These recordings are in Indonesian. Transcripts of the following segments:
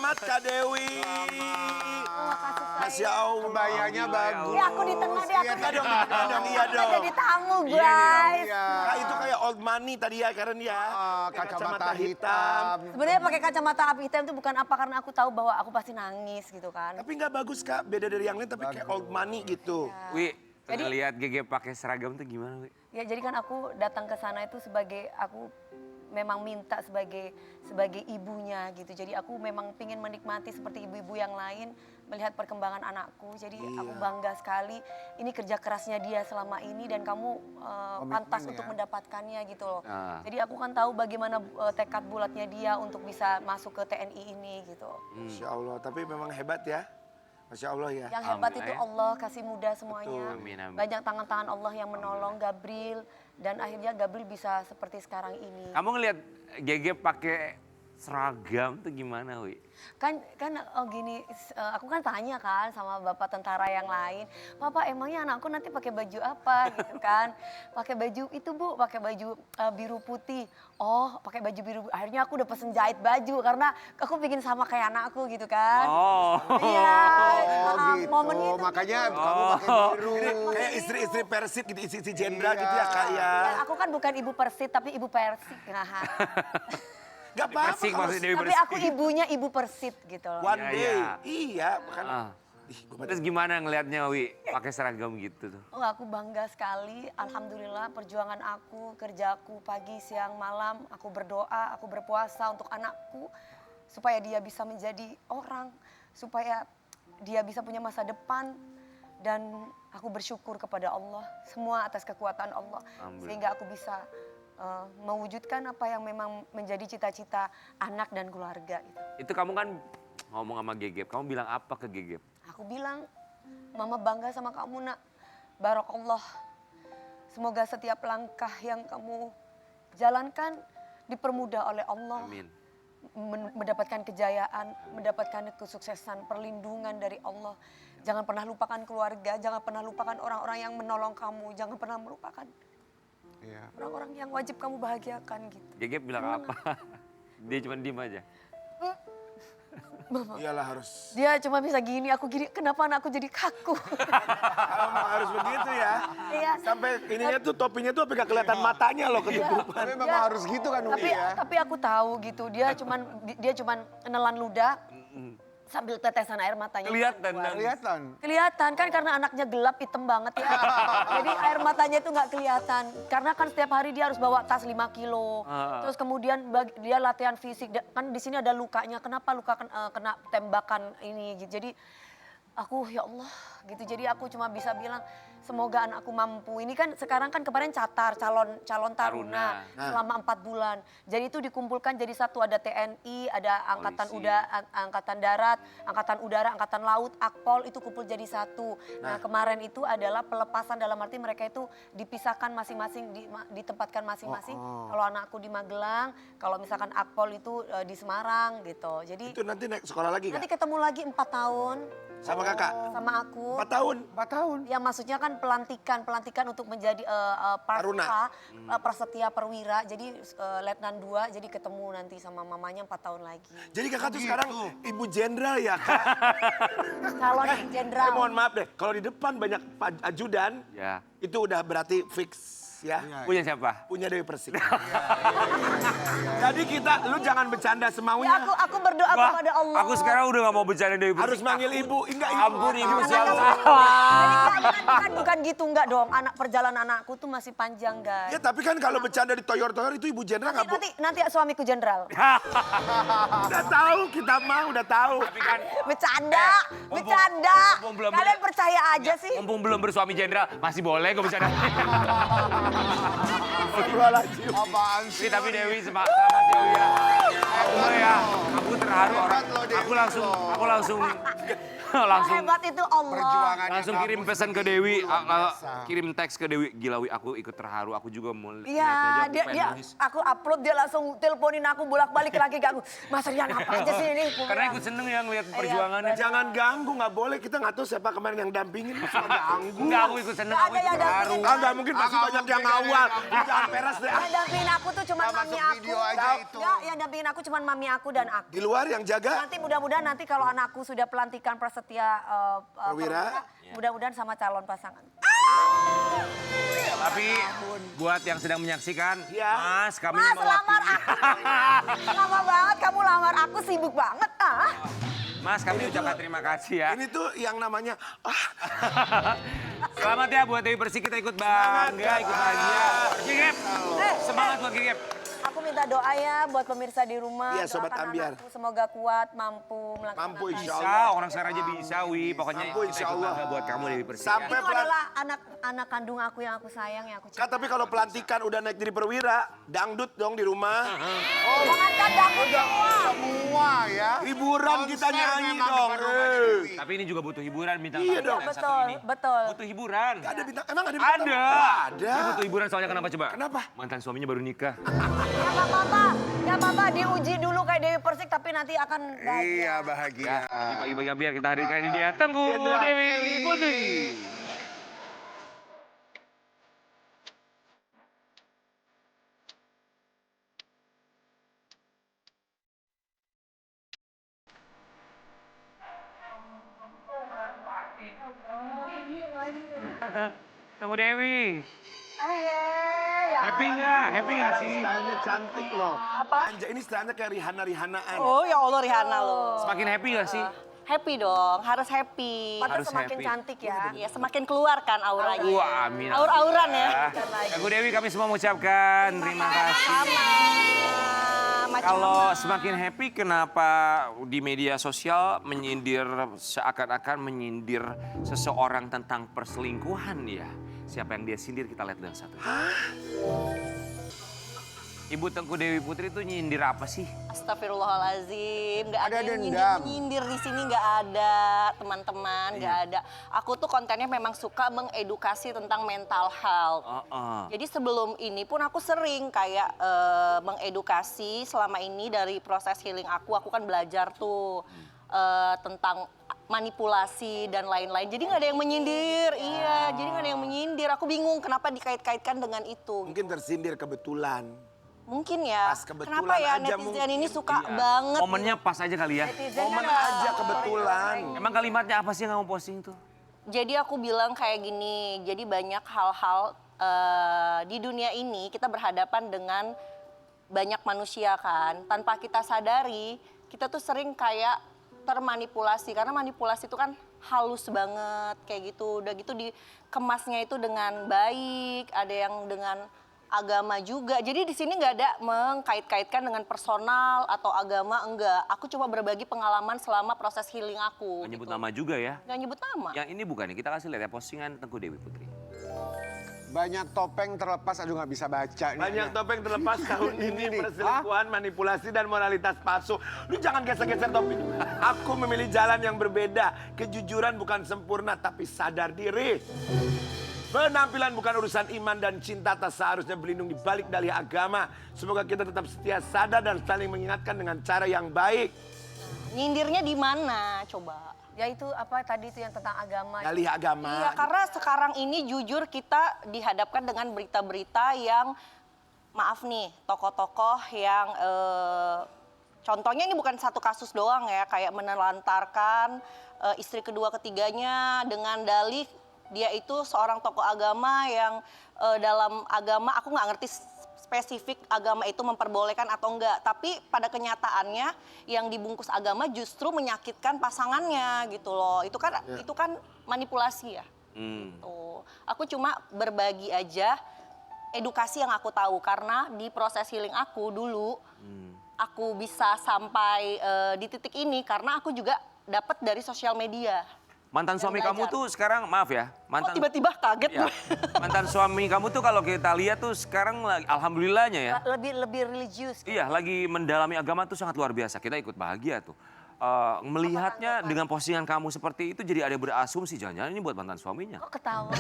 Selamat Kak Dewi. Masya Allah. Kebayanya bagus. Ya aku di tengah deh, aku Iya dong, iya dong. jadi tamu guys. Kak itu kayak old money tadi ya, Karen ya. Kacamata hitam. Sebenarnya pakai kacamata api hitam itu bukan apa, karena aku tahu bahwa aku pasti nangis gitu kan. Tapi nggak bagus Kak, beda dari yang lain tapi kayak old money gitu. Wi, Jadi- lihat Gege pakai seragam tuh gimana, Wi? Ya jadi kan aku datang ke sana itu sebagai aku memang minta sebagai ibunya gitu. Jadi aku memang pingin menikmati seperti ibu-ibu yang lain melihat perkembangan anakku. Jadi aku bangga sekali. Ini kerja kerasnya dia selama ini dan kamu pantas untuk mendapatkannya gitu loh. Jadi aku kan tahu bagaimana tekad bulatnya dia untuk bisa masuk ke TNI ini gitu. Masya Allah, tapi memang hebat ya. Masya Allah ya. Yang hebat Amin, itu ya. Allah kasih mudah semuanya. Amin, amin. Banyak tangan-tangan Allah yang menolong Gabriel dan akhirnya Gabriel bisa seperti sekarang ini. Kamu ngelihat Gege pakai seragam tuh gimana, Wi? Kan gini, aku kan tanya kan sama bapak tentara yang lain, Papa emangnya anakku nanti pakai baju apa gitu kan? Pakai baju itu Bu, pakai baju biru putih. Oh, pakai baju biru. Akhirnya aku udah pesen jahit baju karena aku bikin sama kayak anakku gitu kan. Oh. Iya, Gitu. momennya itu. Makanya kamu pakai biru. Kayak istri-istri Persib gitu, istri jenderal gitu ya Kak ya. Ya, aku kan bukan ibu Persib tapi ibu Persik. Gak apa-apa Persik kalau maksudnya Dewi Tapi Persik. aku ibunya ibu Persib gitu loh. one Iya, day. iya. Iya, makanya. Ah. Ih, gua Terus gimana ngelihatnya, Wi? Pakai seragam gitu tuh. Oh, aku bangga sekali. Alhamdulillah perjuangan aku, kerjaku pagi, siang, malam. Aku berdoa, aku berpuasa untuk anakku. Supaya dia bisa menjadi orang. Supaya dia bisa punya masa depan. Dan aku bersyukur kepada Allah. Semua atas kekuatan Allah. Alhamdulillah. Sehingga aku bisa mewujudkan apa yang memang menjadi cita-cita anak dan keluarga. Gitu. Itu kamu kan ngomong sama Gege, kamu bilang apa ke Gege? Aku bilang, Mama bangga sama kamu nak. Barakallah. Semoga setiap langkah yang kamu jalankan dipermudah oleh Allah. Amin. Mendapatkan kejayaan, mendapatkan kesuksesan, perlindungan dari Allah. Jangan pernah lupakan keluarga, jangan pernah lupakan orang-orang yang menolong kamu. Jangan pernah melupakan Iya. orang-orang yang wajib kamu bahagiakan gitu. Gege bilang apa? Dia cuma diem aja. Iyalah harus. Dia cuma bisa gini, aku gini, kenapa anakku jadi kaku? Emang harus begitu ya. Iya. Sampai ininya tuh topinya tuh sampai gak kelihatan matanya loh ketutupan. Tapi memang harus gitu kan Umi ya. Tapi aku tahu gitu, dia cuman nelan ludah sambil tetesan air matanya. Kelihatan keluar. dan Kelihatan. Kelihatan kan karena anaknya gelap hitam banget ya. Jadi air matanya itu nggak kelihatan. Karena kan setiap hari dia harus bawa tas 5 kilo. Terus kemudian dia latihan fisik. Kan di sini ada lukanya. Kenapa luka kena tembakan ini gitu. Jadi aku ya Allah gitu. Jadi aku cuma bisa bilang semoga anakku mampu. Ini kan sekarang kan kemarin catar calon taruna selama 4 bulan. Jadi itu dikumpulkan jadi satu, ada TNI, ada angkatan Polisi. angkatan darat, angkatan udara, angkatan laut, Akpol itu kumpul jadi satu. Nah, kemarin itu adalah pelepasan dalam arti mereka itu dipisahkan masing-masing, ditempatkan masing-masing. Kalau anakku di Magelang, kalau misalkan Akpol itu di Semarang gitu. Jadi Itu nanti naik sekolah lagi nanti Kak? ketemu lagi 4 tahun Sama kakak? sama aku. 4 tahun? 4 tahun. Ya maksudnya kan pelantikan untuk menjadi Taruna. prasetya perwira. Jadi letnan 2, jadi ketemu nanti sama mamanya 4 tahun lagi. Jadi kakak tuh sekarang ibu jenderal ya Kak? Calon jenderal. Mohon maaf deh, kalau di depan banyak ajudan, ya. itu udah berarti fix ya. Punya siapa? Punya Dewi Persik. Jadi lu jangan bercanda semaunya. Ya aku berdoa kepada Allah. Aku sekarang udah gak mau bercanda Dewi Persik. Harus manggil ibu. Enggak ibu. Ampun ibu Karena siapa? kan bukan gitu enggak dong. Perjalanan anakku tuh masih panjang guys. Ya tapi kan kalau bercanda di toyor-toyor itu ibu jenderal nggak boleh. Nanti suamiku jenderal. Udah tahu kita mah udah tahu. Tapi kan Bercanda, mumpung- bercanda. mumpung belum- Kalian percaya aja sih. mumpung belum bersuami jenderal, masih boleh kok bercanda. Astagfirullahaladzim. Apaan sih? Tapi Dewi selamat Dewi ya. Aku terharu orang. Hebat loh, Dewi Aku langsung Hebat itu Allah. Perjuangannya langsung kamu kirim pesan ke Dewi, kirim teks ke Dewi. Gila Wi, aku ikut terharu. Aku juga mau lihat Iya, aja, dia, pengen dia nangis. aku upload dia langsung teleponin aku bolak-balik lagi ke aku. Mas Rian apa aja sih ini? Karena ikut seneng ya ngeliat perjuangannya. Jangan ganggu, nggak boleh. Kita nggak tahu siapa kemarin yang dampingin. Masa ganggu. Enggak, aku ikut seneng, Nggak aku ada ikut yang terharu. dampingin. Ah, nggak mungkin pasti banyak yang ngawal. Jangan peres deh. Yang dampingin aku tuh cuma Nggak mami masuk aku. video aja itu. Nggak, yang dampingin aku cuma mami aku dan aku. Di luar yang jaga Nanti mudah-mudahan nanti kalau anakku sudah pelantikan prasetya Perwira. mudah-mudahan sama calon pasangan. Tapi buat yang sedang menyaksikan, Ya. Mas, kami Mas lamar mewakili. aku. Lama banget kamu lamar aku, sibuk banget ah. Mas, kami ucapkan terima kasih ya. ini tuh yang namanya Selamat ya buat Dewi Persik, kita ikut bangga, ikut bahagia. Gigip, semangat buat Gigip. Aku minta doa ya buat pemirsa di rumah. Iya, Sobat Doakan Ambiar. anakku semoga kuat, mampu melaksanakan. Mampu, insya Bisa, Allah. orang sekarang aja bisa, Wi. Pokoknya Mampu, kita insya ikut Allah. bangga buat kamu Dewi Persik. Sampai Ya. Itu adalah anak kandung aku yang aku sayang, yang aku cinta. Tapi kalau pelantikan udah naik jadi perwira, dangdut dong di rumah. Jangankan dangdut semua. Semua ya. Hiburan kita Konser nyanyi memang dong. depan rumah Dewi. Tapi ini juga butuh hiburan bintang Iya tamu dong. yang satu Betul, ini. betul. Butuh hiburan. Gak ada bintang, emang ada bintang Ada. tamu? Ada. Dia butuh hiburan soalnya kenapa coba? Kenapa? Mantan suaminya baru nikah. Ya nggak apa-apa, nggak apa-apa diuji dulu kayak Dewi Persik tapi nanti akan bahagia. Iya bahagia. Di pagi-pagi biar kita hadirkan ini dia. Tengku Dewi Putri. Tengku Dewi. Happy nggak sih? Stylenya cantik loh. Apa? Anja ini stylenya kayak Rihanna-Rihanaan. Oh ya Allah Rihanna loh. Semakin happy nggak sih? Happy dong, harus happy. Pantas Harus semakin happy. cantik ya. Ya semakin keluar kan auranya. Wah, amin. Aur-auran ya. Tengku Dewi kami semua mengucapkan terima kasih. Sama. Kalau semakin happy, kenapa di media sosial menyindir seakan-akan menyindir seseorang tentang perselingkuhan ya? Siapa yang dia sindir kita lihat yang satu. Ibu Tengku Dewi Putri itu nyindir apa sih? Astagfirullahalazim, nggak ada Ada yang dendam. nyindir di sini nggak ada teman-teman, nggak ada. Aku tuh kontennya memang suka mengedukasi tentang mental health. Jadi sebelum ini pun aku sering kayak mengedukasi selama ini dari proses healing aku kan belajar tuh tentang manipulasi dan lain-lain. Jadi nggak ada yang menyindir, iya. Jadi nggak ada yang menyindir. Aku bingung kenapa dikait-kaitkan dengan itu. Mungkin tersindir kebetulan. Mungkin ya. Pas kebetulan Kenapa ya aja netizen mungkin. ini suka Iya. banget. Momennya pas aja kali ya. Netizen Momen kan aja kebetulan. Emang kalimatnya apa sih yang kamu posting tuh? Jadi aku bilang kayak gini, jadi banyak hal-hal di dunia ini kita berhadapan dengan banyak manusia kan. Tanpa kita sadari, kita tuh sering kayak termanipulasi. Karena manipulasi itu kan halus banget kayak gitu. Udah gitu dikemasnya itu dengan baik, ada yang dengan agama juga. Jadi di sini nggak ada mengkait-kaitkan dengan personal atau agama, enggak. Aku cuma berbagi pengalaman selama proses healing aku. Menyebut gitu. nama juga ya. Nggak nyebut nama. Yang ini bukan nih, kita kasih lihat ya postingan Tengku Dewi Putri. Banyak topeng terlepas, aduh nggak bisa baca. nih. Banyak topeng terlepas tahun ini perselingkuhan, manipulasi dan moralitas palsu. Lu jangan geser-geser topik. Aku memilih jalan yang berbeda. Kejujuran bukan sempurna tapi sadar diri. Penampilan bukan urusan iman dan cinta tak seharusnya berlindung di balik dalih agama. Semoga kita tetap setia, sadar dan saling mengingatkan dengan cara yang baik. Nyindirnya di mana coba? Ya itu apa tadi itu yang tentang agama. Dalih agama. Iya, karena sekarang ini jujur kita dihadapkan dengan berita-berita yang maaf nih, tokoh-tokoh yang contohnya ini bukan satu kasus doang ya, kayak menelantarkan istri kedua ketiganya dengan dalih dia itu seorang tokoh agama yang dalam agama aku nggak ngerti spesifik agama itu memperbolehkan atau enggak, tapi pada kenyataannya yang dibungkus agama justru menyakitkan pasangannya gitu loh. Itu kan manipulasi ya. Tuh. Aku cuma berbagi aja edukasi yang aku tahu karena di proses healing aku dulu aku bisa sampai di titik ini karena aku juga dapat dari sosial media. Mantan suami belajar. kamu tuh sekarang, maaf ya. Kok tiba-tiba kaget Ya, gue? mantan suami kamu tuh kalau kita lihat tuh sekarang alhamdulillahnya ya. Lebih religius. Iya, lagi mendalami agama tuh sangat luar biasa. Kita ikut bahagia tuh. Melihatnya dengan postingan kamu seperti itu jadi ada berasumsi jangan-jangan ini buat mantan suaminya. Kok ketawa?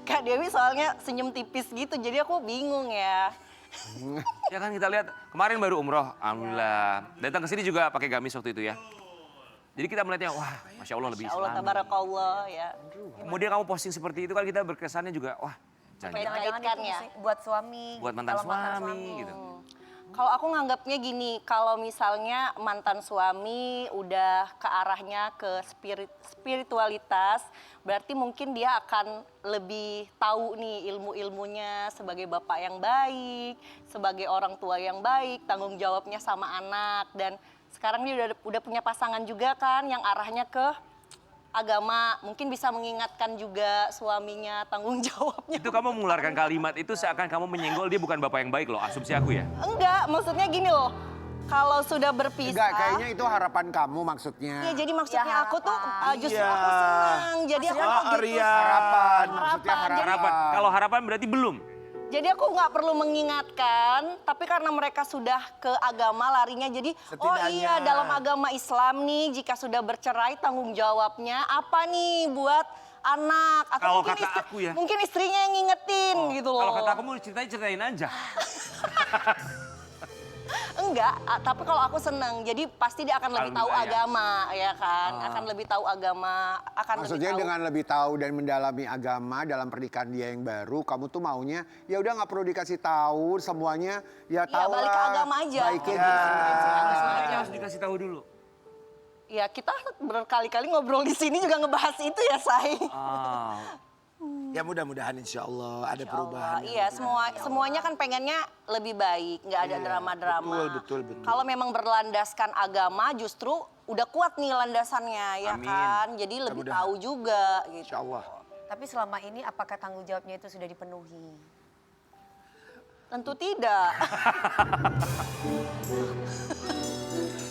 Kak Dewi soalnya senyum tipis gitu, jadi aku bingung ya. Ya kan kita lihat kemarin baru umroh, alhamdulillah. Datang ke sini juga pakai gamis waktu itu ya. Jadi kita melihatnya, wah Masya Allah lebih Ya Allah, islami. tabarakallah ya. Kemudian kamu posting seperti itu kan kita berkesannya juga, wah jangan Kayak- Jangan-jangan Kaitkan itu ya. buat suami. buat mantan kalau suami gitu. Kalau aku nganggapnya gini, kalau misalnya mantan suami udah ke arahnya ke spiritualitas, berarti mungkin dia akan lebih tahu nih ilmu-ilmunya sebagai bapak yang baik, sebagai orang tua yang baik, tanggung jawabnya sama anak. Dan sekarang dia udah punya pasangan juga kan yang arahnya ke agama, mungkin bisa mengingatkan juga suaminya tanggung jawabnya. Itu kamu mengeluarkan kalimat itu seakan kamu menyenggol dia bukan bapak yang baik loh, asumsi aku ya. Enggak, maksudnya gini loh. Kalau sudah berpisah. Enggak, kayaknya itu harapan kamu maksudnya. Iya, jadi maksudnya Ya, aku tuh justru Iya. aku senang. Jadi aku Oh, gitu. Ria. Harapan, maksudnya Harapan. Harapan. Kalau harapan berarti belum. Jadi aku nggak perlu mengingatkan, tapi karena mereka sudah ke agama larinya, jadi oh Setidaknya. iya dalam agama Islam nih jika sudah bercerai tanggung jawabnya apa nih buat anak atau Kalau mungkin kata aku ya. mungkin istrinya yang ngingetin gitu loh. Kalau kata aku mau ceritain aja. Enggak, tapi kalau aku seneng, jadi pasti dia akan lebih tahu Alhamdulillah ya. agama, ya kan? Akan lebih tahu agama, akan Maksudnya lebih tahu. dengan lebih tahu dan mendalami agama dalam pernikahan dia yang baru, kamu tuh maunya ya udah nggak perlu dikasih tahu semuanya, ya Iya, tahu balik ke agama aja. baiknya Ya. Sebenarnya harus dikasih tahu dulu. Ya kita berkali-kali ngobrol di sini juga ngebahas itu ya, Say. Ah, Ya mudah-mudahan insya Allah ada Insya perubahan. Allah. Iya, semuanya kan pengennya lebih baik, nggak ada Iya, drama-drama. betul, betul. Kalau memang berlandaskan agama, justru udah kuat nih landasannya, ya Amin. kan? Jadi lebih Mudah-mudahan. tahu juga, gitu. Insya Allah. Tapi selama ini apakah tanggung jawabnya itu sudah dipenuhi? Tentu tidak.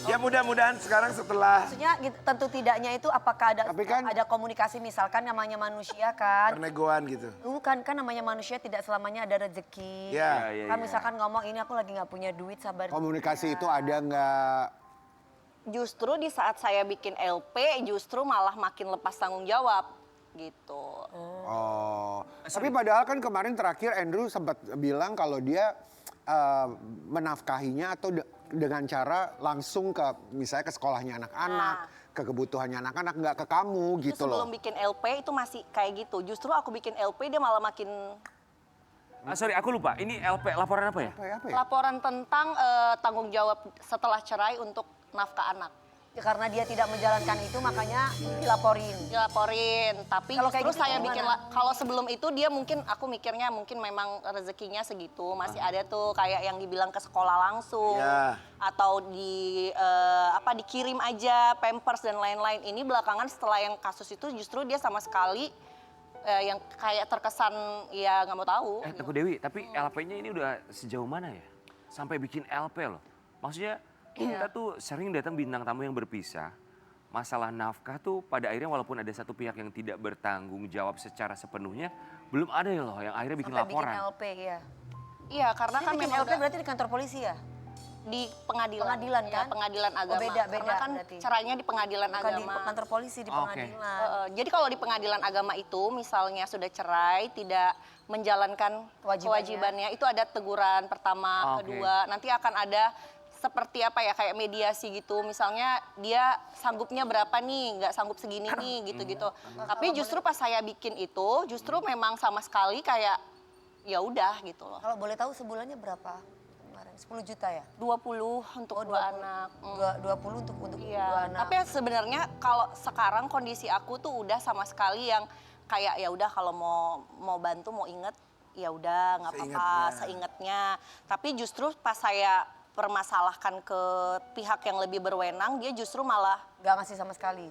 Ya mudah-mudahan sekarang setelah Maksudnya gitu, tentu tidaknya itu apakah ada Tapi kan- ada komunikasi, misalkan namanya manusia kan? pernegoan gitu. Bukan, kan namanya manusia tidak selamanya ada rezeki. Ya. iya, Kan iya. misalkan ngomong ini aku lagi nggak punya duit, sabar. Komunikasi itu ada nggak? Justru di saat saya bikin LP, justru malah makin lepas tanggung jawab, gitu. Oh, tapi padahal kan kemarin terakhir Andrew sempat bilang kalau dia menafkahinya atau dengan cara langsung ke misalnya ke sekolahnya anak-anak, ke kebutuhannya anak-anak, nggak ke kamu Itu gitu loh. sebelum bikin LP itu masih kayak gitu. Justru aku bikin LP dia malah makin sorry, aku lupa. Ini LP laporan apa ya? Apa ya? laporan tentang tanggung jawab setelah cerai untuk nafkah anak. Ya, karena dia tidak menjalankan itu makanya Dilaporin, tapi Kalau kayak justru gitu saya gimana? bikin kalau sebelum itu dia mungkin aku mikirnya mungkin memang rezekinya segitu, masih ada tuh kayak yang dibilang ke sekolah langsung Ya. atau dikirim aja Pampers dan lain-lain. Ini belakangan setelah yang kasus itu justru dia sama sekali yang kayak terkesan ya nggak mau tahu. Teguh Dewi, tapi LP-nya ini udah sejauh mana ya? Sampai bikin LP loh. Maksudnya kita tuh sering datang bintang tamu yang berpisah. Masalah nafkah tuh pada akhirnya walaupun ada satu pihak yang tidak bertanggung jawab secara sepenuhnya, belum ada ya loh yang akhirnya bikin sampai bikin laporan. LP ya. Iya, karena Ini kan bikin memang LP udah berarti di kantor polisi ya? di pengadilan. Pengadilan Iya, kan? pengadilan Oh, agama. beda Karena kan berarti. cerainya di pengadilan Bukan di agama. kantor polisi, di Oke. pengadilan. Jadi kalau di pengadilan agama itu misalnya sudah cerai, tidak menjalankan kewajibannya, itu ada teguran pertama, Oke. kedua, nanti akan ada seperti apa ya, kayak mediasi gitu. Misalnya dia sanggupnya berapa nih, nggak sanggup segini nih, gitu-gitu. Tapi justru pas saya bikin itu, justru memang sama sekali kayak ya udah gitu loh. Kalau boleh tahu sebulannya berapa kemarin? 10 juta ya? 20 untuk Oh, dua 20. anak. 20 untuk dua Iya, anak. tapi sebenarnya kalau sekarang kondisi aku tuh udah sama sekali yang kayak ya udah kalau mau bantu mau inget ya udah nggak apa-apa seingetnya. Tapi justru pas saya permasalahkan ke pihak yang lebih berwenang, dia justru malah Nggak ngasih sama sekali.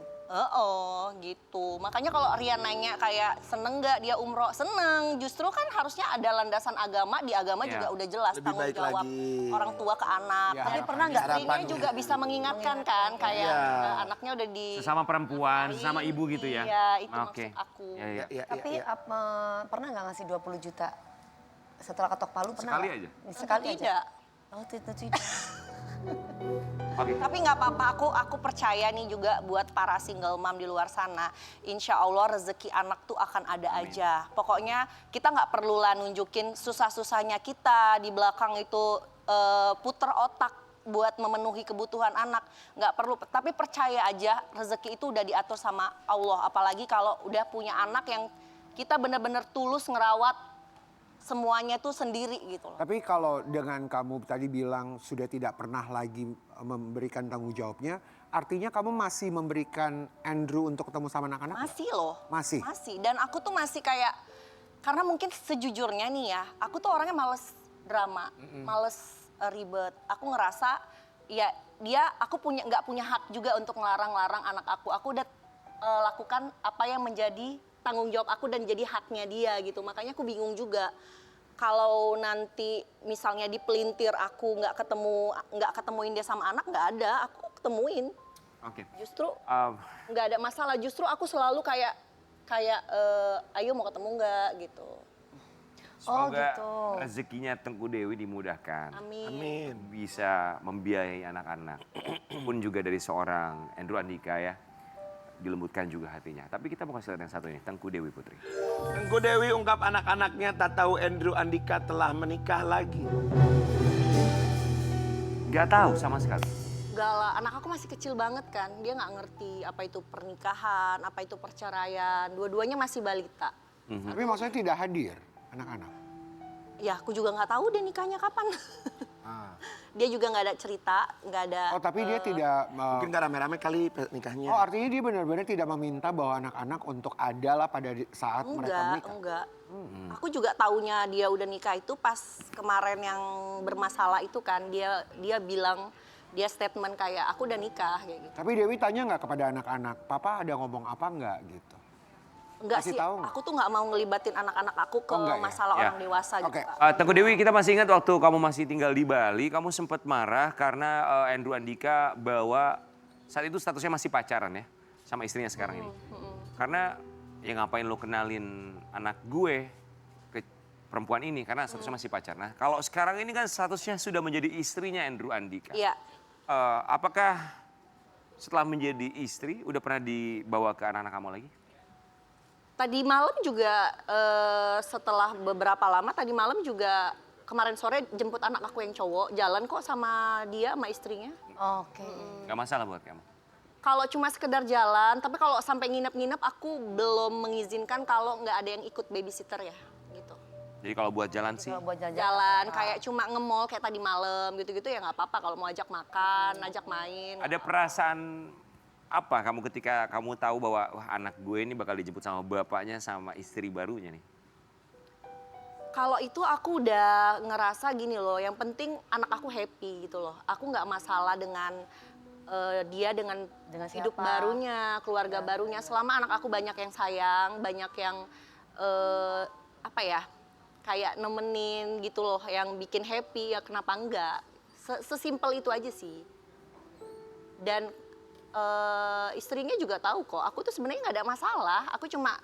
gitu. Makanya kalau Rian nanya kayak seneng nggak dia umroh, seneng. Justru kan harusnya ada landasan agama, di agama Iya. juga udah jelas Lebih tanggung baik jawab lagi. orang tua ke anak. Ya, Tapi Dan pernah nggak istrinya harapannya. juga bisa mengingatkan kan, kayak Iya. anaknya udah di Sesama perempuan, sesama ibu gitu ya? Iya, itu Oke. maksud aku. Ya, ya. Ya, Tapi pernah nggak ngasih 20 juta? Setelah ketok palu pernah Sekali nggak? aja? Sekali aja? Tidak. Oh, tidak. Oke. Tapi nggak apa-apa, aku percaya nih juga buat para single mom di luar sana. Insya Allah rezeki anak tuh akan ada aja. Pokoknya kita nggak perlu lah nunjukin susah-susahnya kita di belakang itu puter otak buat memenuhi kebutuhan anak. Nggak perlu, tapi percaya aja rezeki itu udah diatur sama Allah. Apalagi kalau udah punya anak yang kita benar-benar tulus ngerawat semuanya tuh sendiri gitu loh. Tapi kalau dengan kamu tadi bilang sudah tidak pernah lagi memberikan tanggung jawabnya, artinya kamu masih memberikan Andrew untuk ketemu sama anak-anak? nggak? Masih loh. Masih? Masih. Dan aku tuh masih kayak, karena mungkin sejujurnya nih ya, aku tuh orangnya males drama, males ribet. Aku ngerasa ya aku nggak punya hak juga untuk ngelarang-larang anak aku. Aku udah lakukan apa yang menjadi tanggung jawab aku dan jadi haknya dia gitu. Makanya aku bingung juga. Kalau nanti misalnya dipelintir aku nggak ketemuin dia sama anak, nggak ada, aku ketemuin. Oke. Justru nggak ada masalah. Justru aku selalu kayak ayo mau ketemu nggak gitu. Semoga gitu. rezekinya Tengku Dewi dimudahkan. Amin. Amin. Bisa membiayai anak-anak. Pun juga dari seorang Andrew Andika ya. Dilembutkan juga hatinya. Tapi kita mau kasih lihat yang satu ini, Tengku Dewi Putri. Tengku Dewi ungkap anak-anaknya tak tahu Andrew Andika telah menikah lagi. Gak tahu sama sekali. Gak lah, anak aku masih kecil banget kan. Dia nggak ngerti apa itu pernikahan, apa itu perceraian. Dua-duanya masih balita. Tapi maksudnya tidak hadir anak-anak? Ya aku juga nggak tahu dia nikahnya kapan. Ah. Dia juga nggak ada cerita, nggak ada. Oh tapi dia tidak... Mungkin gak rame-rame kali nikahnya. Oh artinya dia benar-benar tidak meminta bahwa anak-anak untuk ada lah pada saat mereka menikah? Enggak. Aku juga taunya dia udah nikah itu pas kemarin yang bermasalah itu kan. Dia bilang, dia statement kayak aku udah nikah kayak gitu. Tapi Dewi tanya nggak kepada anak-anak, Papa ada ngomong apa nggak gitu? Enggak Kasih sih, tahu nggak? aku tuh nggak mau ngelibatin anak-anak aku ke enggak ya? masalah Ya. orang dewasa gitu. Oke. Kak. Tengku Dewi, kita masih ingat waktu kamu masih tinggal di Bali, kamu sempat marah karena Andrew Andika bawa, saat itu statusnya masih pacaran ya, sama istrinya sekarang ini. Karena ya ngapain lo kenalin anak gue ke perempuan ini, karena statusnya masih pacaran. Nah kalau sekarang ini kan statusnya sudah menjadi istrinya Andrew Andika. Iya. Apakah setelah menjadi istri, udah pernah dibawa ke anak-anak kamu lagi? Tadi malam juga setelah beberapa lama tadi malam juga kemarin sore jemput anak aku yang cowok jalan kok sama dia sama istrinya. Oke. Gak masalah buat kamu? Kalau cuma sekedar jalan, tapi kalau sampai nginep-nginep aku belum mengizinkan kalau nggak ada yang ikut babysitter ya gitu. Jadi kalau buat jalan sih, Kalau buat jalan. Jalan kayak cuma nge-mall kayak tadi malam gitu-gitu ya nggak apa-apa kalau mau ajak makan, ajak main. ada perasaan apa kamu ketika kamu tahu bahwa wah, anak gue ini bakal dijemput sama bapaknya sama istri barunya nih? Kalau itu aku udah ngerasa gini loh, yang penting anak aku happy gitu loh. Aku nggak masalah dengan dia dengan hidup siapa? barunya, keluarga barunya. Selama anak aku banyak yang sayang, banyak yang apa ya, kayak nemenin gitu loh, yang bikin happy ya kenapa enggak? Sesimpel itu aja sih. Dan istrinya juga tahu kok, aku tuh sebenarnya nggak ada masalah. Aku cuma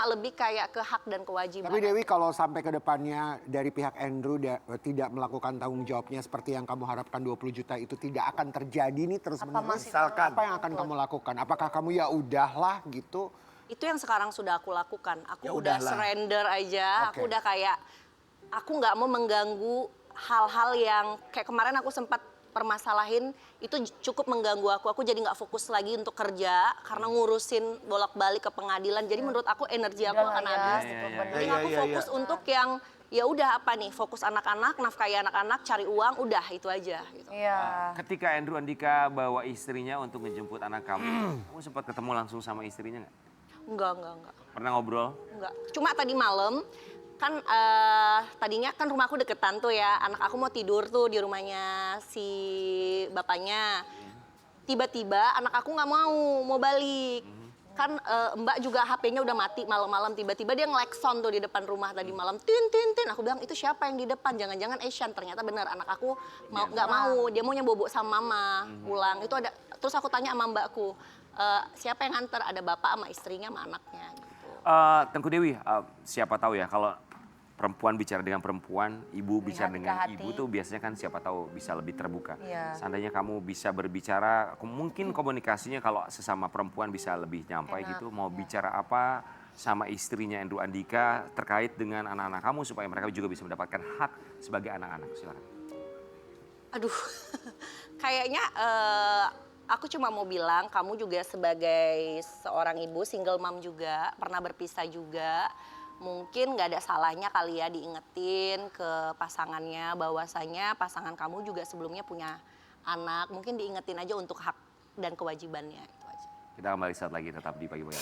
lebih kayak ke hak dan kewajiban. Tapi Dewi kalau sampai ke depannya dari pihak Andrew tidak melakukan tanggung jawabnya seperti yang kamu harapkan 20 juta itu tidak akan terjadi nih terus menerus. Misalkan. Apa yang akan kamu lakukan? Apakah kamu ya udahlah gitu? Itu yang sekarang sudah aku lakukan. Aku Ya udah udahlah. surrender aja. Oke. Aku udah kayak, aku nggak mau mengganggu hal-hal yang kayak kemarin aku sempat permasalahin itu cukup mengganggu aku. Aku jadi nggak fokus lagi untuk kerja karena ngurusin bolak-balik ke pengadilan. Jadi menurut aku energi aku akan habis. gitu, iya, bener. Jadi Iya, aku iya, fokus untuk yang ya udah apa nih, fokus anak-anak, nafkahi anak-anak, cari uang, udah itu aja. Gitu. Iya. Ketika Andrew Andika bawa istrinya untuk menjemput anak kamu, kamu sempat ketemu langsung sama istrinya nggak? Enggak. Pernah ngobrol? Enggak. Cuma tadi malam kan tadinya kan rumahku deketan tuh ya. Anak aku mau tidur tuh di rumahnya si bapaknya. Tiba-tiba anak aku nggak mau balik. Kan Mbak juga HP-nya udah mati malam-malam. Tiba-tiba dia ngelekson tuh di depan rumah tadi malam. Tin. Aku bilang itu siapa yang di depan? Jangan-jangan Asian. Ternyata benar anak aku nggak mau. Dia maunya bobo sama mama pulang. Itu ada. Terus aku tanya sama mbakku, siapa yang nganter? Ada bapak sama istrinya sama anaknya. Gitu. Tengku Dewi, siapa tahu ya kalau perempuan bicara dengan perempuan, ibu bicara hati ke dengan hati. ibu tuh biasanya kan siapa tahu bisa lebih terbuka. Iya. Seandainya kamu bisa berbicara, mungkin komunikasinya kalau sesama perempuan bisa lebih nyampai Enak, gitu. Mau bicara apa sama istrinya Andrew Andika terkait dengan anak-anak kamu supaya mereka juga bisa mendapatkan hak sebagai anak-anak. Silakan. Aduh, kayaknya aku cuma mau bilang kamu juga sebagai seorang ibu, single mom juga, pernah berpisah juga. mungkin nggak ada salahnya kali ya diingetin ke pasangannya bahwasanya pasangan kamu juga sebelumnya punya anak, mungkin diingetin aja untuk hak dan kewajibannya itu aja. Kita kembali saat lagi tetap di Pagi Pagi.